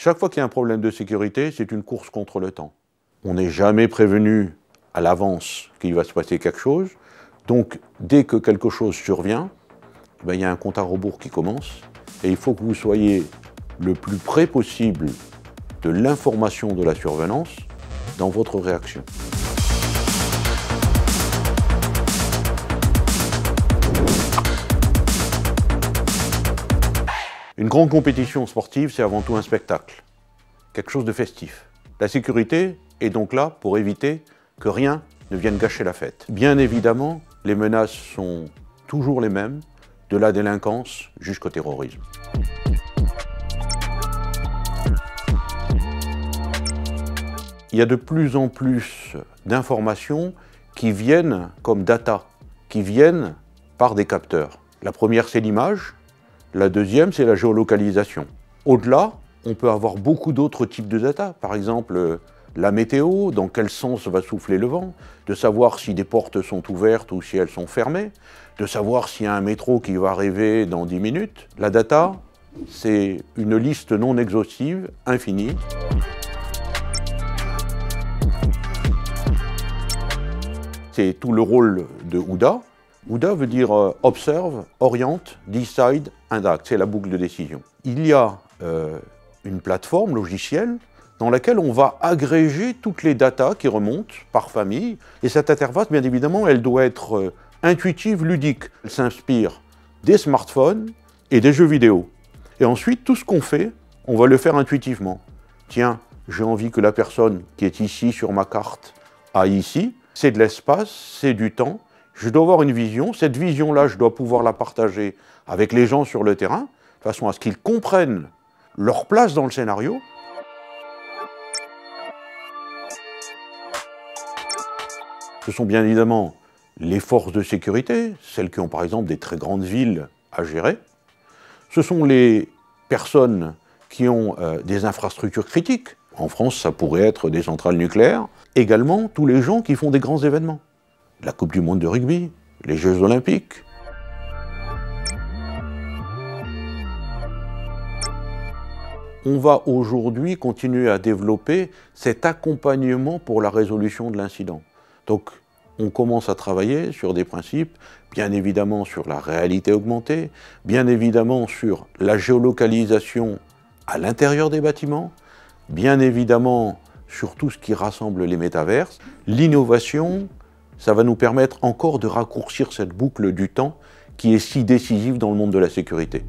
Chaque fois qu'il y a un problème de sécurité, c'est une course contre le temps. On n'est jamais prévenu à l'avance qu'il va se passer quelque chose. Donc, dès que quelque chose survient, il y a un compte à rebours qui commence. Et il faut que vous soyez le plus près possible de l'information de la survenance dans votre réaction. Une grande compétition sportive, c'est avant tout un spectacle, quelque chose de festif. La sécurité est donc là pour éviter que rien ne vienne gâcher la fête. Bien évidemment, les menaces sont toujours les mêmes, de la délinquance jusqu'au terrorisme. Il y a de plus en plus d'informations qui viennent comme data, qui viennent par des capteurs. La première, c'est l'image. La deuxième, c'est la géolocalisation. Au-delà, on peut avoir beaucoup d'autres types de data. Par exemple, la météo, dans quel sens va souffler le vent, de savoir si des portes sont ouvertes ou si elles sont fermées, de savoir s'il y a un métro qui va arriver dans 10 minutes. La data, c'est une liste non exhaustive, infinie. C'est tout le rôle de OODA. OODA veut dire Observe, Oriente, Decide, and Act. C'est la boucle de décision. Il y a une plateforme logicielle dans laquelle on va agréger toutes les datas qui remontent par famille. Et cette interface, bien évidemment, elle doit être intuitive, ludique. Elle s'inspire des smartphones et des jeux vidéo. Et ensuite, tout ce qu'on fait, on va le faire intuitivement. Tiens, j'ai envie que la personne qui est ici sur ma carte aille ici. C'est de l'espace, c'est du temps. Je dois avoir une vision. Cette vision-là, je dois pouvoir la partager avec les gens sur le terrain, de façon à ce qu'ils comprennent leur place dans le scénario. Ce sont bien évidemment les forces de sécurité, celles qui ont par exemple des très grandes villes à gérer. Ce sont les personnes qui ont des infrastructures critiques. En France, ça pourrait être des centrales nucléaires. Également, tous les gens qui font des grands événements. La Coupe du monde de rugby, les Jeux olympiques. On va aujourd'hui continuer à développer cet accompagnement pour la résolution de l'incident. Donc, on commence à travailler sur des principes, bien évidemment sur la réalité augmentée, bien évidemment sur la géolocalisation à l'intérieur des bâtiments, bien évidemment sur tout ce qui rassemble les métaverses. L'innovation, ça va nous permettre encore de raccourcir cette boucle du temps qui est si décisive dans le monde de la sécurité.